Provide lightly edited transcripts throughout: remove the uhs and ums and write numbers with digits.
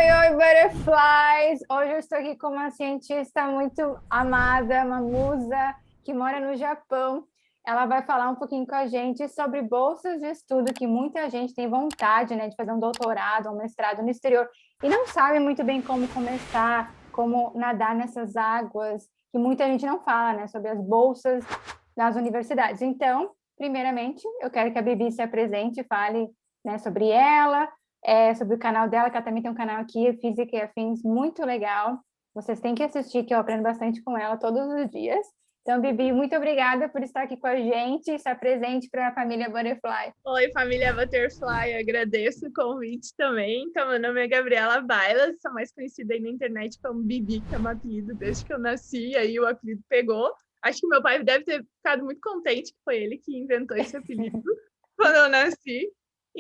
Oi, Butterflies! Hoje eu estou aqui com uma cientista muito amada, uma musa que mora no Japão. Ela vai falar um pouquinho com a gente sobre bolsas de estudo, que muita gente tem vontade, né, de fazer um doutorado, um mestrado no exterior e não sabe muito bem como começar, como nadar nessas águas, que muita gente não fala, né, sobre as bolsas das universidades. Então, primeiramente, eu quero que a Bibi se apresente e fale, né, sobre ela, sobre o canal dela, que ela também tem um canal aqui, Física e Afins, muito legal. Vocês têm que assistir, que eu aprendo bastante com ela todos os dias. Então, Bibi, muito obrigada por estar aqui com a gente e estar presente para a família Butterfly. Oi, família Butterfly, eu agradeço o convite também. Então, meu nome é Gabriela Baila, sou mais conhecida aí na internet como Bibi, que é um apelido desde que eu nasci, aí o apelido pegou. Acho que meu pai deve ter ficado muito contente, que foi ele que inventou esse apelido quando eu nasci.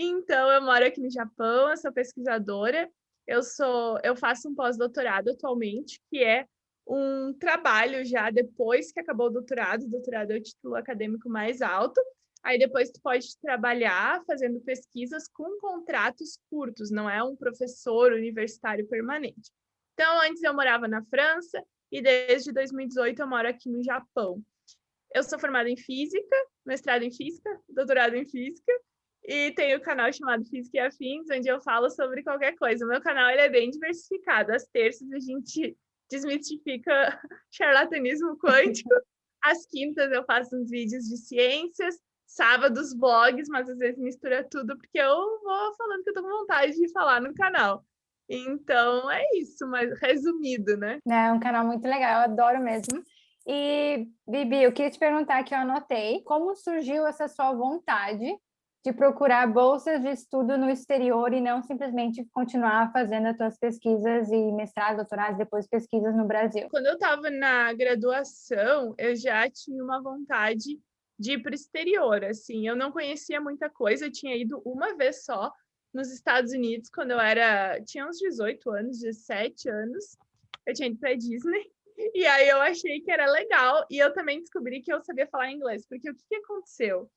Então, eu moro aqui no Japão, eu sou pesquisadora, eu faço um pós-doutorado atualmente, que é um trabalho já depois que acabou o doutorado. O doutorado é o título acadêmico mais alto. Aí depois tu pode trabalhar fazendo pesquisas com contratos curtos, não é um professor universitário permanente. Então, antes eu morava na França e desde 2018 eu moro aqui no Japão. Eu sou formada em Física, mestrado em Física, doutorado em Física, e tenho um canal chamado Física e Afins, onde eu falo sobre qualquer coisa. O meu canal ele é bem diversificado. Às terças a gente desmistifica charlatanismo quântico. Às quintas eu faço uns vídeos de ciências, sábados vlogs, mas às vezes mistura tudo, porque eu vou falando que eu tô com vontade de falar no canal. Então é isso, mas resumido, né? É um canal muito legal, eu adoro mesmo. E, Bibi, eu queria te perguntar que eu anotei, como surgiu essa sua vontade de procurar bolsas de estudo no exterior e não simplesmente continuar fazendo as suas pesquisas e mestrado, doutorado, depois pesquisas no Brasil? Quando eu estava na graduação, eu já tinha uma vontade de ir para o exterior, assim, eu não conhecia muita coisa, eu tinha ido uma vez só nos Estados Unidos, quando tinha uns 18 anos, 17 anos, eu tinha ido para Disney, e aí eu achei que era legal, e eu também descobri que eu sabia falar inglês, porque o que aconteceu?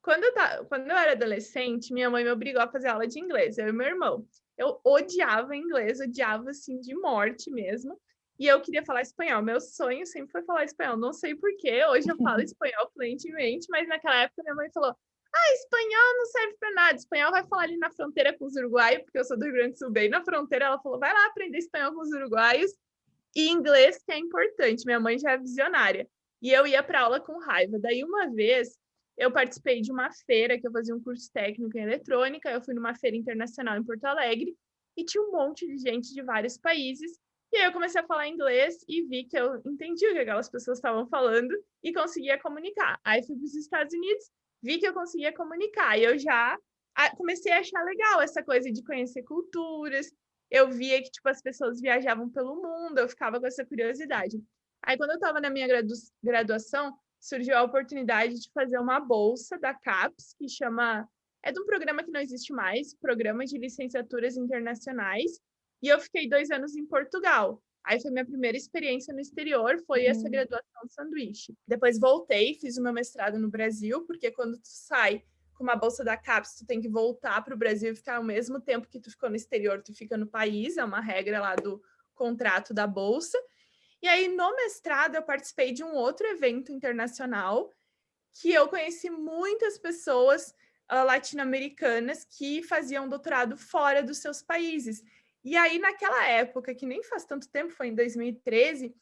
Quando eu era adolescente, minha mãe me obrigou a fazer aula de inglês, eu e meu irmão. Eu odiava inglês, odiava, assim, de morte mesmo, e eu queria falar espanhol. Meu sonho sempre foi falar espanhol. Não sei por quê. Hoje eu falo espanhol fluentemente, mas naquela época minha mãe falou: "Ah, espanhol não serve para nada. Espanhol vai falar ali na fronteira com os uruguaios, porque eu sou do Rio Grande do Sul, bem na fronteira". Ela falou: "Vai lá aprender espanhol com os uruguaios e inglês, que é importante". Minha mãe já é visionária. E eu ia para aula com raiva. Daí uma vez eu participei de uma feira que eu fazia um curso técnico em eletrônica. Eu fui numa feira internacional em Porto Alegre e tinha um monte de gente de vários países. E aí eu comecei a falar inglês e vi que eu entendi o que aquelas pessoas estavam falando e conseguia comunicar. Aí fui para os Estados Unidos, vi que eu conseguia comunicar. E eu já comecei a achar legal essa coisa de conhecer culturas. Eu via que tipo, as pessoas viajavam pelo mundo, eu ficava com essa curiosidade. Aí, quando eu estava na minha graduação, surgiu a oportunidade de fazer uma bolsa da CAPES, que chama. É de um programa que não existe mais, Programa de Licenciaturas Internacionais, e eu fiquei 2 anos em Portugal. Aí foi minha primeira experiência no exterior, foi essa graduação de sanduíche. Depois voltei, fiz o meu mestrado no Brasil, porque quando tu sai com uma bolsa da CAPES, tu tem que voltar para o Brasil e ficar ao mesmo tempo que tu ficou no exterior, tu fica no país, é uma regra lá do contrato da bolsa. E aí, no mestrado, eu participei de um outro evento internacional que eu conheci muitas pessoas latino-americanas que faziam doutorado fora dos seus países. E aí, naquela época, que nem faz tanto tempo, foi em 2013,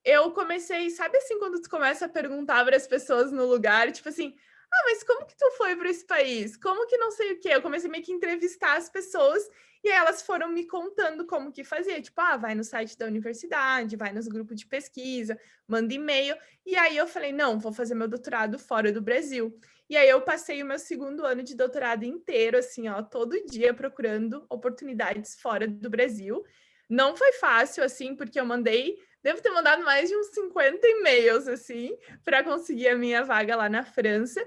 eu comecei, sabe assim, quando tu começa a perguntar para as pessoas no lugar, tipo assim, ah, mas como que tu foi para esse país? Como que não sei o quê? Eu comecei meio que entrevistar as pessoas e aí elas foram me contando como que fazia. Tipo, ah, vai no site da universidade, vai nos grupos de pesquisa, manda e-mail. E aí eu falei, não, vou fazer meu doutorado fora do Brasil. E aí eu passei o meu segundo ano de doutorado inteiro, assim, ó, todo dia procurando oportunidades fora do Brasil. Não foi fácil, assim, porque eu devo ter mandado mais de uns 50 e-mails, assim, para conseguir a minha vaga lá na França.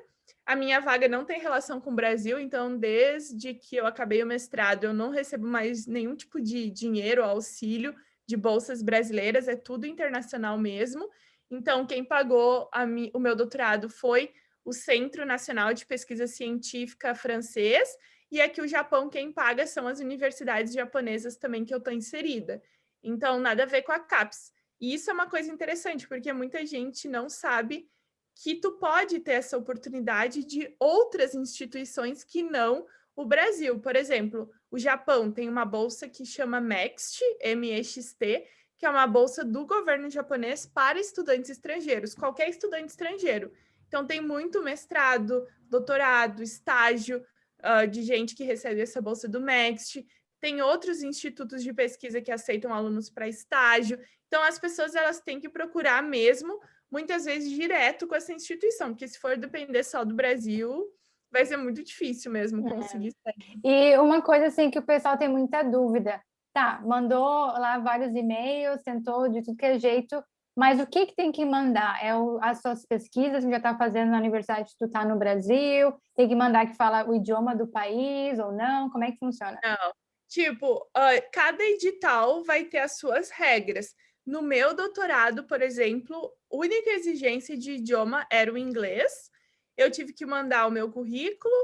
A minha vaga não tem relação com o Brasil, então, desde que eu acabei o mestrado, eu não recebo mais nenhum tipo de dinheiro, auxílio de bolsas brasileiras, é tudo internacional mesmo. Então, quem pagou o meu doutorado foi o Centro Nacional de Pesquisa Científica francês, e aqui o Japão quem paga são as universidades japonesas também que eu estou inserida. Então, nada a ver com a CAPES. E isso é uma coisa interessante, porque muita gente não sabe que tu pode ter essa oportunidade de outras instituições que não o Brasil. Por exemplo, o Japão tem uma bolsa que chama MEXT, M-E-X-T, que é uma bolsa do governo japonês para estudantes estrangeiros, qualquer estudante estrangeiro. Então, tem muito mestrado, doutorado, estágio de gente que recebe essa bolsa do MEXT. Tem outros institutos de pesquisa que aceitam alunos para estágio. Então, as pessoas elas têm que procurar mesmo, muitas vezes, direto com essa instituição, porque se for depender só do Brasil, vai ser muito difícil mesmo conseguir sair. E uma coisa assim que o pessoal tem muita dúvida. Tá, mandou lá vários e-mails, tentou de tudo que é jeito, mas o que tem que mandar? As suas pesquisas que já está fazendo na universidade que tu está no Brasil? Tem que mandar que fala o idioma do país ou não? Como é que funciona? Não. Tipo, cada edital vai ter as suas regras. No meu doutorado, por exemplo, a única exigência de idioma era o inglês. Eu tive que mandar o meu currículo,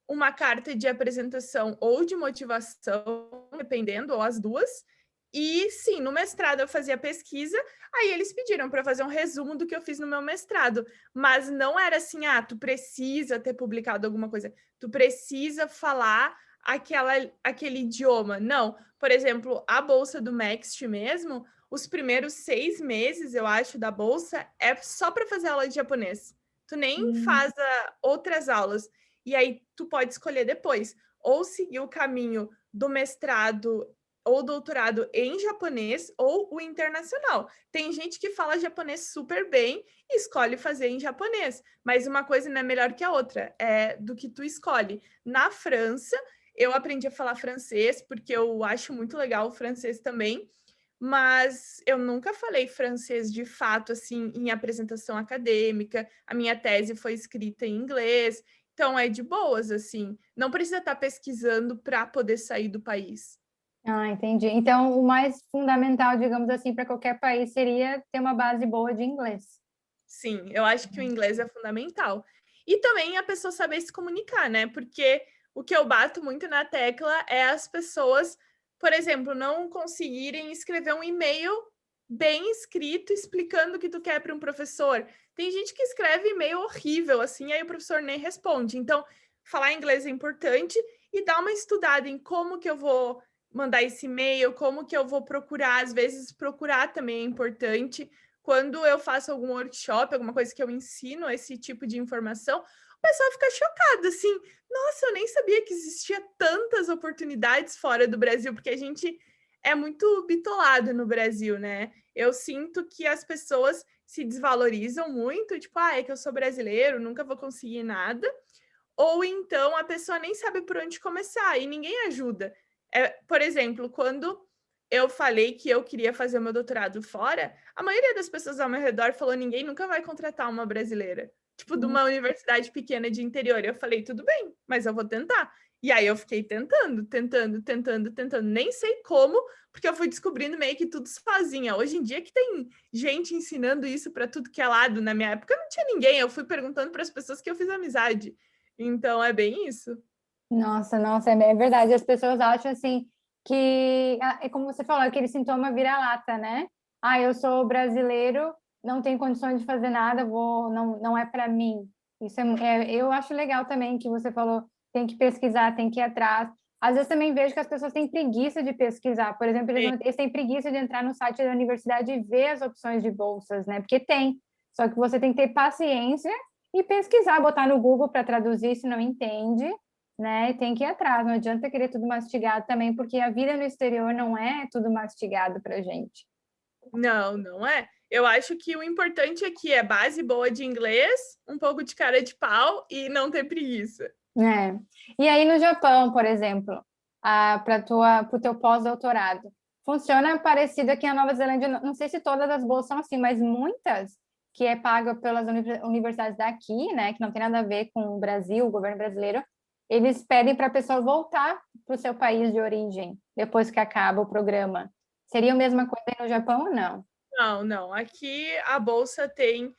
uma carta de apresentação ou de motivação, dependendo, ou as duas. E sim, no mestrado eu fazia pesquisa, aí eles pediram para fazer um resumo do que eu fiz no meu mestrado, mas não era assim, tu precisa ter publicado alguma coisa, tu precisa falar aquele idioma. Não, por exemplo, a bolsa do Next mesmo, os primeiros 6 meses, eu acho, da bolsa é só para fazer aula de japonês. Tu nem faz outras aulas. E aí tu pode escolher depois, ou seguir o caminho do mestrado ou doutorado em japonês ou o internacional. Tem gente que fala japonês super bem e escolhe fazer em japonês, mas uma coisa não é melhor que a outra, é do que tu escolhe. Na França, eu aprendi a falar francês porque eu acho muito legal o francês também, mas eu nunca falei francês de fato, assim, em apresentação acadêmica. A minha tese foi escrita em inglês, então é de boas, assim. Não precisa estar pesquisando para poder sair do país. Ah, entendi. Então, o mais fundamental, digamos assim, para qualquer país seria ter uma base boa de inglês. Sim, eu acho que o inglês é fundamental. E também a pessoa saber se comunicar, né? Porque o que eu bato muito na tecla é as pessoas, por exemplo, não conseguirem escrever um e-mail bem escrito explicando o que tu quer para um professor. Tem gente que escreve e-mail horrível, assim, aí o professor nem responde. Então, falar inglês é importante e dar uma estudada em como que eu vou mandar esse e-mail, como que eu vou procurar. Às vezes, procurar também é importante. Quando eu faço algum workshop, alguma coisa que eu ensino esse tipo de informação, o pessoal fica chocado, assim, nossa, eu nem sabia que existia tantas oportunidades fora do Brasil, porque a gente é muito bitolado no Brasil, né? Eu sinto que as pessoas se desvalorizam muito, tipo, é que eu sou brasileiro, nunca vou conseguir nada, ou então a pessoa nem sabe por onde começar e ninguém ajuda. Por exemplo, quando eu falei que eu queria fazer o meu doutorado fora, a maioria das pessoas ao meu redor falou: ninguém nunca vai contratar uma brasileira, tipo, de uma universidade pequena de interior. Eu falei: tudo bem, mas eu vou tentar. E aí eu fiquei tentando. Nem sei como, porque eu fui descobrindo meio que tudo sozinha. Hoje em dia que tem gente ensinando isso para tudo que é lado. Na minha época não tinha ninguém, eu fui perguntando para as pessoas que eu fiz amizade. Então é bem isso. Nossa, é verdade. As pessoas acham assim que é como você falou, aquele sintoma vira-lata, né? Ah, eu sou brasileiro, não tenho condições de fazer nada, não é para mim. Isso eu acho legal também que você falou, tem que pesquisar, tem que ir atrás. Às vezes também vejo que as pessoas têm preguiça de pesquisar. Por exemplo, eles têm preguiça de entrar no site da universidade e ver as opções de bolsas, né? Porque tem. Só que você tem que ter paciência e pesquisar, botar no Google para traduzir se não entende, né? Tem que ir atrás, não adianta querer tudo mastigado também, porque a vida no exterior não é tudo mastigado para gente. Não, não é. Eu acho que o importante aqui é base boa de inglês, um pouco de cara de pau e não ter preguiça. É. E aí no Japão, por exemplo, para o teu pós-doutorado, funciona parecido aqui na Nova Zelândia. Não sei se todas as bolsas são assim, mas muitas que é paga pelas universidades daqui, né, que não tem nada a ver com o Brasil, o governo brasileiro, eles pedem para a pessoa voltar para o seu país de origem depois que acaba o programa. Seria a mesma coisa aí no Japão ou não? Não, não. Aqui a bolsa tem,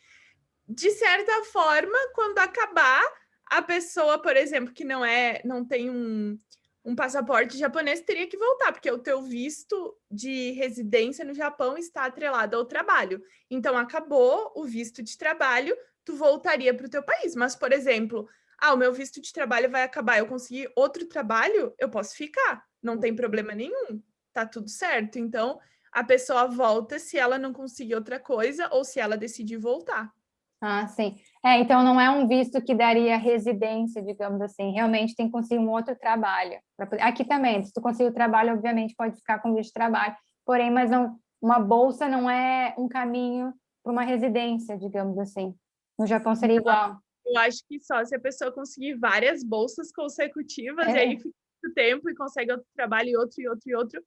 de certa forma, quando acabar, a pessoa, por exemplo, que não tem um passaporte japonês, teria que voltar, porque o teu visto de residência no Japão está atrelado ao trabalho. Então, acabou o visto de trabalho, tu voltaria para o teu país. Mas, por exemplo, o meu visto de trabalho vai acabar, eu consegui outro trabalho, eu posso ficar, não tem problema nenhum, tá tudo certo. Então, a pessoa volta se ela não conseguir outra coisa ou se ela decidir voltar. Ah, sim. Então não é um visto que daria residência, digamos assim. Realmente tem que conseguir um outro trabalho. Aqui também, se tu conseguir o trabalho, obviamente pode ficar com visto de trabalho. Porém, mas não, uma bolsa não é um caminho para uma residência, digamos assim. No Japão seria igual. Eu acho que só se a pessoa conseguir várias bolsas consecutivas, e aí É. fica muito tempo e consegue outro trabalho e outro, e outro, e outro.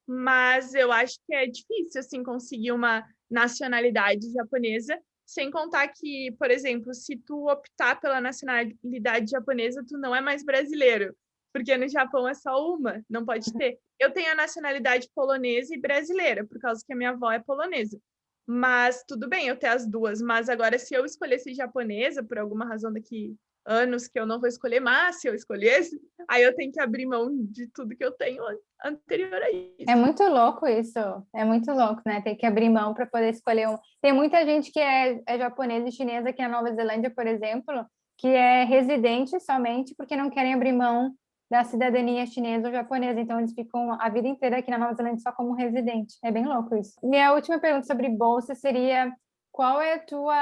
Mas eu acho que é difícil, assim, conseguir uma nacionalidade japonesa, sem contar que, por exemplo, se tu optar pela nacionalidade japonesa, tu não é mais brasileiro, porque no Japão é só uma, não pode ter. Eu tenho a nacionalidade polonesa e brasileira, por causa que a minha avó é polonesa. Mas tudo bem eu ter as duas, mas agora se eu escolhesse japonesa, por alguma razão daqui anos que eu não vou escolher, mas se eu escolhesse, aí eu tenho que abrir mão de tudo que eu tenho anterior a isso. É muito louco isso. É muito louco, né? Tem que abrir mão para poder escolher um. Tem muita gente que é japonesa e chinesa aqui na Nova Zelândia, por exemplo, que é residente somente porque não querem abrir mão da cidadania chinesa ou japonesa. Então, eles ficam a vida inteira aqui na Nova Zelândia só como residente. É bem louco isso. Minha última pergunta sobre bolsa seria: qual é a tua,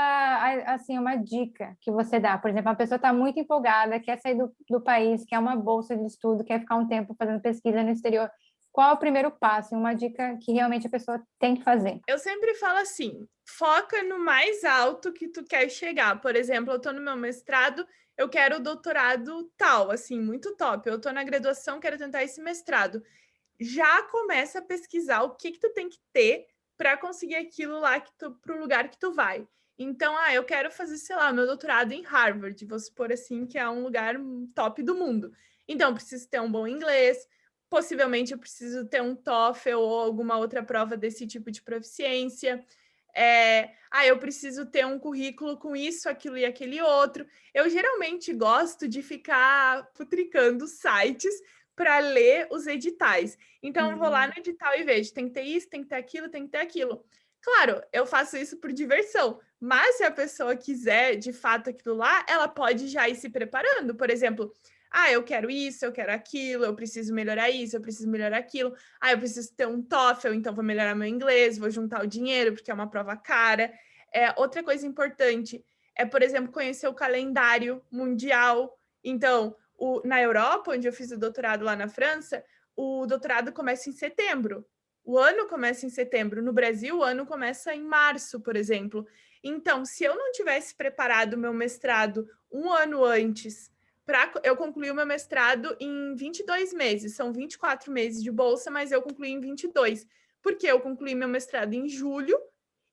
assim, uma dica que você dá? Por exemplo, a pessoa está muito empolgada, quer sair do país, quer uma bolsa de estudo, quer ficar um tempo fazendo pesquisa no exterior. Qual é o primeiro passo? Uma dica que realmente a pessoa tem que fazer. Eu sempre falo assim, foca no mais alto que tu quer chegar. Por exemplo, eu estou no meu mestrado, eu quero o doutorado tal, assim, muito top. Eu estou na graduação, quero tentar esse mestrado. Já começa a pesquisar o que tu tem que ter para conseguir aquilo lá para o lugar que tu vai. Então, eu quero fazer, sei lá, meu doutorado em Harvard, vou supor assim, que é um lugar top do mundo. Então, eu preciso ter um bom inglês, possivelmente eu preciso ter um TOEFL ou alguma outra prova desse tipo de proficiência. Eu preciso ter um currículo com isso, aquilo e aquele outro. Eu geralmente gosto de ficar futricando sites para ler os editais. Então, eu vou lá no edital e vejo, tem que ter isso, tem que ter aquilo, tem que ter aquilo. Claro, eu faço isso por diversão, mas se a pessoa quiser de fato aquilo lá, ela pode já ir se preparando. Por exemplo, eu quero isso, eu quero aquilo, eu preciso melhorar isso, eu preciso melhorar aquilo. Eu preciso ter um TOEFL, então vou melhorar meu inglês, vou juntar o dinheiro, porque é uma prova cara. Outra coisa importante é, por exemplo, conhecer o calendário mundial. Então, na Europa, onde eu fiz o doutorado lá na França, o doutorado começa em setembro. O ano começa em setembro. No Brasil, o ano começa em março, por exemplo. Então, se eu não tivesse preparado o meu mestrado um ano antes, eu concluí o meu mestrado em 22 meses. São 24 meses de bolsa, mas eu concluí em 22. Porque eu concluí meu mestrado em julho,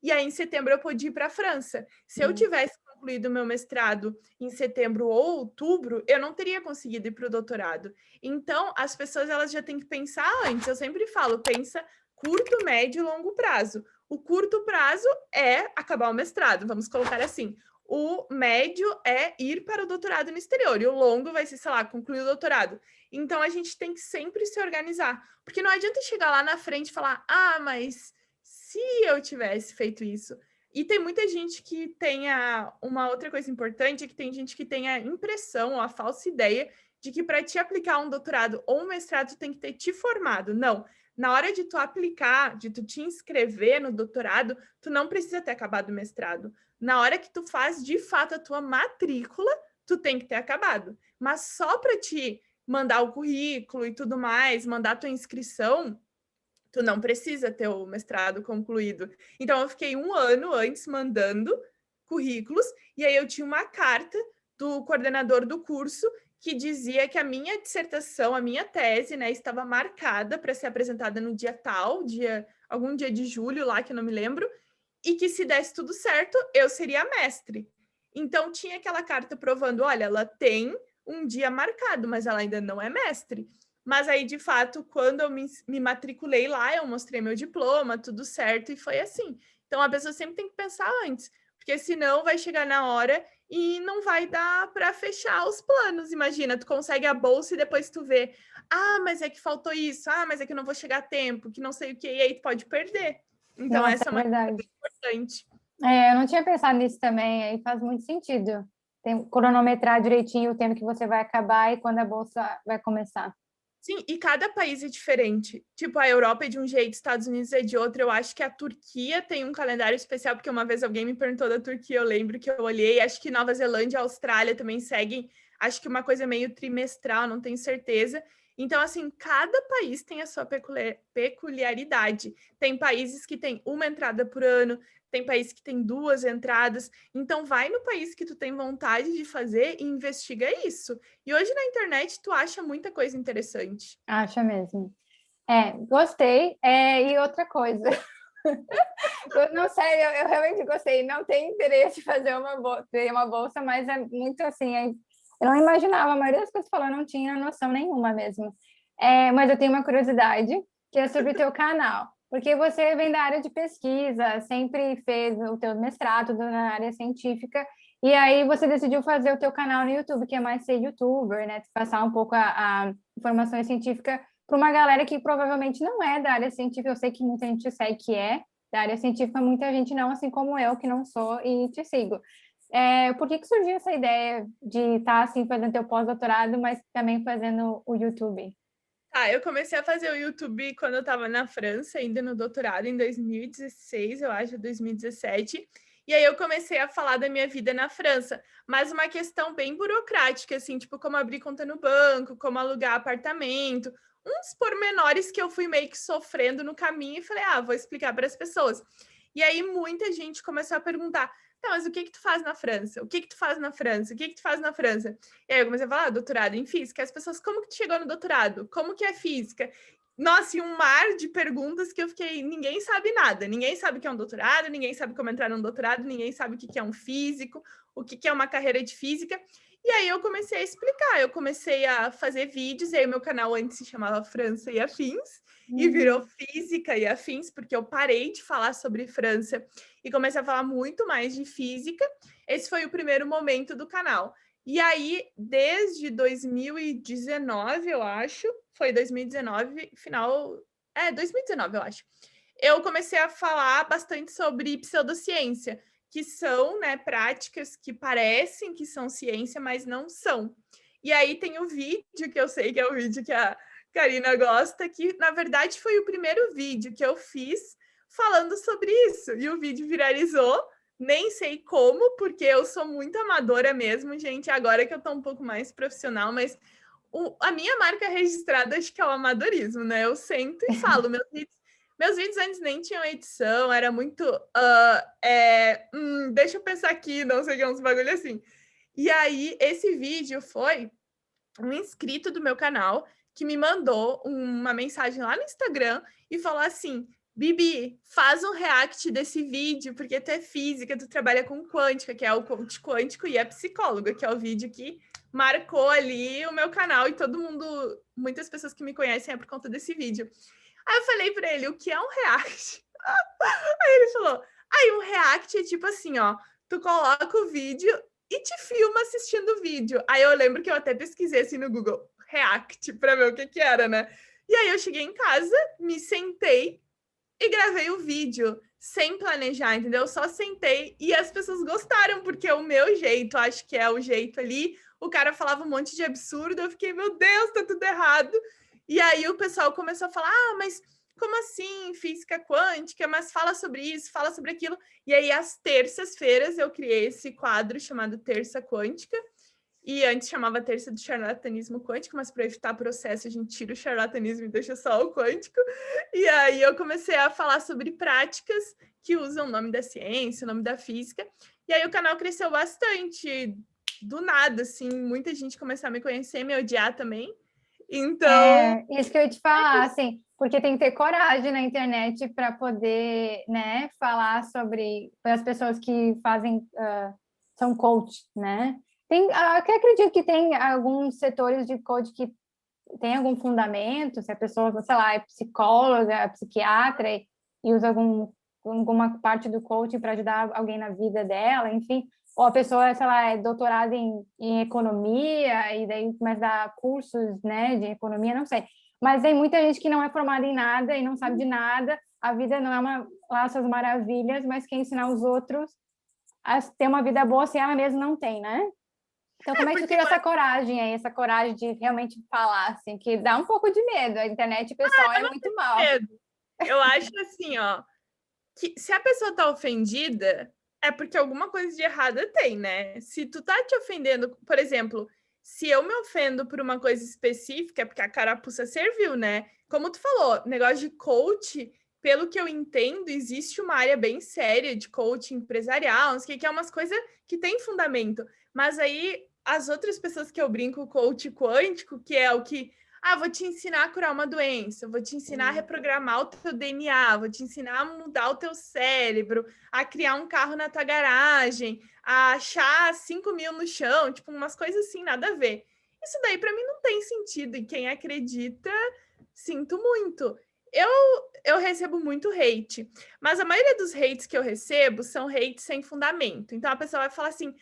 e aí em setembro eu pude ir para a França. Se eu tivesse concluído o meu mestrado em setembro ou outubro, eu não teria conseguido ir para o doutorado. Então, as pessoas elas já têm que pensar antes. Eu sempre falo, pensa curto, médio e longo prazo. O curto prazo é acabar o mestrado, vamos colocar assim. O médio é ir para o doutorado no exterior, e o longo vai ser, sei lá, concluir o doutorado. Então, a gente tem que sempre se organizar, porque não adianta chegar lá na frente e falar, mas se eu tivesse feito isso. E tem muita gente que tenha uma outra coisa importante, é que tem gente que tem a impressão, ou a falsa ideia de que para te aplicar um doutorado ou um mestrado, tu tem que ter te formado. Não. Na hora de tu aplicar, de tu te inscrever no doutorado, tu não precisa ter acabado o mestrado. Na hora que tu faz, de fato, a tua matrícula, tu tem que ter acabado. Mas só para te mandar o currículo e tudo mais, mandar a tua inscrição, tu não precisa ter o mestrado concluído. Então, eu fiquei um ano antes mandando currículos, e aí eu tinha uma carta do coordenador do curso que dizia que a minha dissertação, a minha tese, né, estava marcada para ser apresentada no dia tal, algum dia de julho lá, que eu não me lembro, e que se desse tudo certo, eu seria mestre. Então, tinha aquela carta provando, olha, ela tem um dia marcado, mas ela ainda não é mestre. Mas aí, de fato, quando eu me matriculei lá, eu mostrei meu diploma, tudo certo, e foi assim. Então, a pessoa sempre tem que pensar antes, porque senão vai chegar na hora e não vai dar para fechar os planos. Imagina, tu consegue a bolsa e depois tu vê, mas é que faltou isso, mas é que eu não vou chegar a tempo, que não sei o que, e aí tu pode perder. Então, Nossa, essa é é uma coisa verdade. bem importante. Eu não tinha pensado nisso também, aí faz muito sentido. Tem que cronometrar direitinho o tempo que você vai acabar e quando a bolsa vai começar. Sim, e cada país é diferente. Tipo, a Europa é de um jeito, Estados Unidos é de outro. Eu acho que a Turquia tem um calendário especial, porque uma vez alguém me perguntou da Turquia, eu lembro que eu olhei. Acho que Nova Zelândia e Austrália também seguem, acho que uma coisa meio trimestral, não tenho certeza. Então, assim, cada país tem a sua peculiaridade. Tem países que têm uma entrada por ano, tem países que têm duas entradas. Então, vai no país que tu tem vontade de fazer e investiga isso. E hoje na internet tu acha muita coisa interessante. Acha mesmo. Gostei. E outra coisa, não sei, eu realmente gostei. Não tenho interesse em fazer ter uma bolsa, mas é muito assim. Eu não imaginava, a maioria das coisas que falou, eu não tinha noção nenhuma mesmo. Mas eu tenho uma curiosidade, que é sobre o teu canal. Porque você vem da área de pesquisa, sempre fez o teu mestrado tudo na área científica, e aí você decidiu fazer o teu canal no YouTube, que é mais ser youtuber, né? Passar um pouco a informações científicas para uma galera que provavelmente não é da área científica. Eu sei que muita gente segue que é da área científica, muita gente não, assim como eu, que não sou e te sigo. Por que surgiu essa ideia de estar assim fazendo teu pós-doutorado, mas também fazendo o YouTube? Eu comecei a fazer o YouTube quando eu estava na França, ainda no doutorado, em 2016, eu acho, 2017. E aí eu comecei a falar da minha vida na França, mas uma questão bem burocrática, assim, tipo como abrir conta no banco, como alugar apartamento, uns pormenores que eu fui meio que sofrendo no caminho e falei, vou explicar para as pessoas. E aí muita gente começou a perguntar, tá, mas o que que tu faz na França? O que que tu faz na França? O que que tu faz na França? E aí eu comecei a falar, doutorado em física. As pessoas, como que tu chegou no doutorado? Como que é física? Nossa, e um mar de perguntas que eu fiquei, ninguém sabe nada. Ninguém sabe o que é um doutorado, ninguém sabe como entrar num doutorado, ninguém sabe o que é um físico, o que é uma carreira de física. E aí eu comecei a explicar, eu comecei a fazer vídeos, e aí o meu canal antes se chamava França e Afins, e virou Física e Afins, porque eu parei de falar sobre França e comecei a falar muito mais de física. Esse foi o primeiro momento do canal. E aí, desde 2019, eu acho, foi 2019, final. 2019, eu acho. Eu comecei a falar bastante sobre pseudociência, que são, né, práticas que parecem que são ciência, mas não são. E aí tem o vídeo, que eu sei que é o vídeo que a Karina gosta, que na verdade foi o primeiro vídeo que eu fiz falando sobre isso. E o vídeo viralizou, nem sei como, porque eu sou muito amadora mesmo, gente, agora que eu tô um pouco mais profissional, mas a minha marca registrada acho que é o amadorismo, né? Eu sento e falo, meus vídeos antes nem tinham edição, era muito. Deixa eu pensar aqui, não sei o que, uns bagulho assim. E aí, esse vídeo foi um inscrito do meu canal que me mandou uma mensagem lá no Instagram e falou assim: Bibi, faz um react desse vídeo, porque tu é física, tu trabalha com quântica, que é o coach quântico, e é psicóloga, que é o vídeo que marcou ali o meu canal e todo mundo, muitas pessoas que me conhecem é por conta desse vídeo. Aí eu falei para ele, o que é um react? Aí ele falou, um react é tipo assim, ó, tu coloca o vídeo e te filma assistindo o vídeo. Aí eu lembro que eu até pesquisei assim no Google, react, para ver o que que era, né? E aí eu cheguei em casa, me sentei e gravei o vídeo sem planejar, entendeu? Só sentei e as pessoas gostaram, porque é o meu jeito, acho que é o jeito ali. O cara falava um monte de absurdo, eu fiquei, meu Deus, tá tudo errado. E aí o pessoal começou a falar, mas como assim, física quântica? Mas fala sobre isso, fala sobre aquilo. E aí, às terças-feiras, eu criei esse quadro chamado Terça Quântica, e antes chamava Terça do Charlatanismo Quântico, mas para evitar processo, a gente tira o charlatanismo e deixa só o quântico. E aí eu comecei a falar sobre práticas que usam o nome da ciência, o nome da física. E aí o canal cresceu bastante, do nada, assim, muita gente começou a me conhecer, me odiar também. Então, Isso que eu ia te falar, assim, porque tem que ter coragem na internet para poder, né, falar sobre as pessoas que fazem, são coach, né? Que acredito que tem alguns setores de coach que tem algum fundamento, se a pessoa, sei lá, é psicóloga, psiquiatra e usa algum alguma parte do coaching para ajudar alguém na vida dela, enfim, ou a pessoa, sei lá, é doutorada em economia e daí começa a dar cursos, né, de economia, não sei. Mas tem muita gente que não é formada em nada e não sabe de nada, a vida não é lá essas maravilhas, mas quer ensinar os outros a ter uma vida boa se ela mesma não tem, né? Então, como é que tu Porque teve essa coragem aí, essa coragem de realmente falar, assim, que dá um pouco de medo, a internet, pessoal, é muito mal. eu acho assim, ó, que se a pessoa tá ofendida, é porque alguma coisa de errada tem, né? Se tu tá te ofendendo, por exemplo, se eu me ofendo por uma coisa específica, é porque a carapuça serviu, né? Como tu falou, negócio de coach, pelo que eu entendo, existe uma área bem séria de coaching empresarial, não sei o que é umas coisas que tem fundamento. Mas aí as outras pessoas que eu brinco, coach quântico, que é o que vou te ensinar a curar uma doença, vou te ensinar a reprogramar o teu DNA, vou te ensinar a mudar o teu cérebro, a criar um carro na tua garagem, a achar 5 mil no chão, tipo, umas coisas assim, nada a ver. Isso daí para mim não tem sentido, e quem acredita, sinto muito. Eu recebo muito hate, mas a maioria dos hates que eu recebo são hates sem fundamento. Então a pessoa vai falar assim: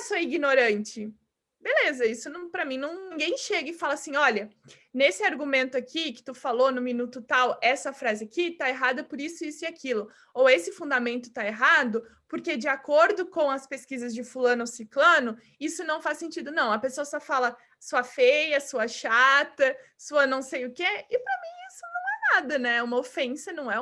sou ignorante. Beleza, isso não, para mim, ninguém chega e fala assim: olha, nesse argumento aqui que tu falou no minuto tal, essa frase aqui tá errada por isso, isso e aquilo. Ou esse fundamento tá errado porque, de acordo com as pesquisas de fulano ou ciclano, isso não faz sentido. Não, a pessoa só fala sua feia, sua chata, sua não sei o quê, e para mim isso não é nada, né? Uma ofensa não é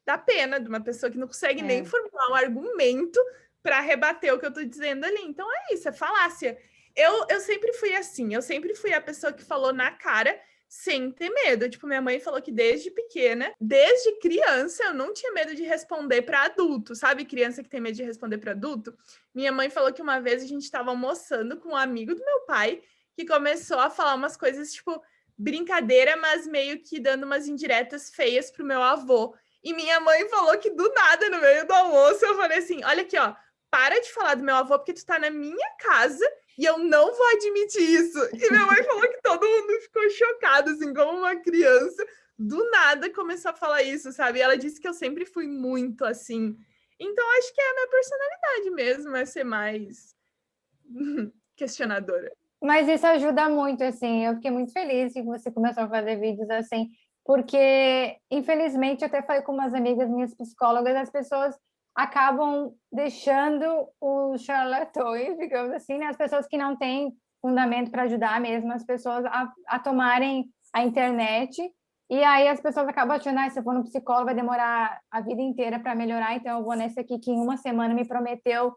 dá pena de uma pessoa que não consegue nem formular um argumento para rebater o que eu tô dizendo ali. Então é isso, é falácia. Eu sempre fui assim, eu sempre fui a pessoa que falou na cara sem ter medo. Tipo, minha mãe falou que desde pequena, desde criança, eu não tinha medo de responder para adulto, sabe? Criança que tem medo de responder para adulto. Minha mãe falou que uma vez a gente estava almoçando com um amigo do meu pai que começou a falar umas coisas, tipo, brincadeira, mas meio que dando umas indiretas feias pro meu avô. E minha mãe falou que do nada, no meio do almoço, eu falei assim: olha aqui, ó, para de falar do meu avô, porque tu tá na minha casa e eu não vou admitir isso. E minha mãe falou que todo mundo ficou chocado, assim, como uma criança, do nada começou a falar isso, sabe? E ela disse que eu sempre fui muito assim. Então, acho que é a minha personalidade mesmo, é ser mais questionadora. Mas isso ajuda muito, assim, eu fiquei muito feliz que você começou a fazer vídeos assim, porque, infelizmente, eu até falei com umas amigas minhas psicólogas, as pessoas acabam deixando os charlatões, digamos assim, né? As pessoas que não têm fundamento para ajudar mesmo as pessoas a tomarem a internet, e aí as pessoas acabam achando, se eu for no psicólogo vai demorar a vida inteira para melhorar, então eu vou nesse aqui que em uma semana me prometeu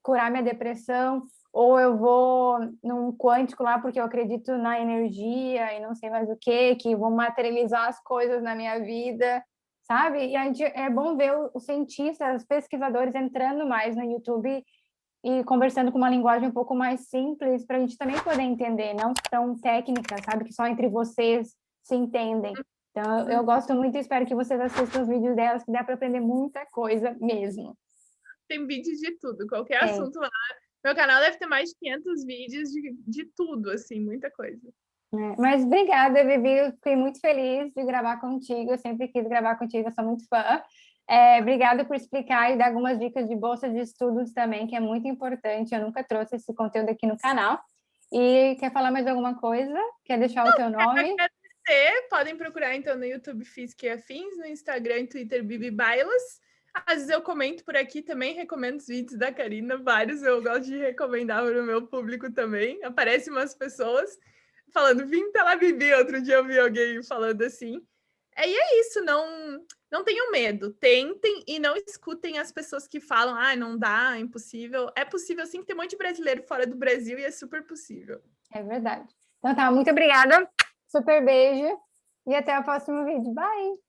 curar minha depressão, ou eu vou num quântico lá porque eu acredito na energia e não sei mais o que vou materializar as coisas na minha vida, sabe? E a gente, é bom ver os cientistas, os pesquisadores entrando mais no YouTube e conversando com uma linguagem um pouco mais simples para a gente também poder entender, não tão técnica, sabe? Que só entre vocês se entendem. Então, eu gosto muito e espero que vocês assistam os vídeos delas, que dá para aprender muita coisa mesmo. Tem vídeos de tudo, qualquer assunto lá. Meu canal deve ter mais de 500 vídeos de tudo, assim, muita coisa. Mas obrigada, Vivi, eu fiquei muito feliz de gravar contigo, eu sempre quis gravar contigo, eu sou muito fã. Obrigada por explicar e dar algumas dicas de bolsa de estudos também, que é muito importante, eu nunca trouxe esse conteúdo aqui no canal. E quer falar mais alguma coisa? Quer deixar o teu nome? Podem procurar então no YouTube Física e Afins, no Instagram e Twitter Bibi Bailas. Às vezes eu comento por aqui também, recomendo os vídeos da Karina, vários eu gosto de recomendar para o meu público também. Aparecem umas pessoas falando, vim pela Bibi, outro dia eu vi alguém falando assim. E é isso, não tenham medo, tentem e não escutem as pessoas que falam, não dá, é impossível. É possível sim, que tem um monte de brasileiro fora do Brasil e é super possível. É verdade. Então tá, muito obrigada, super beijo e até o próximo vídeo. Bye!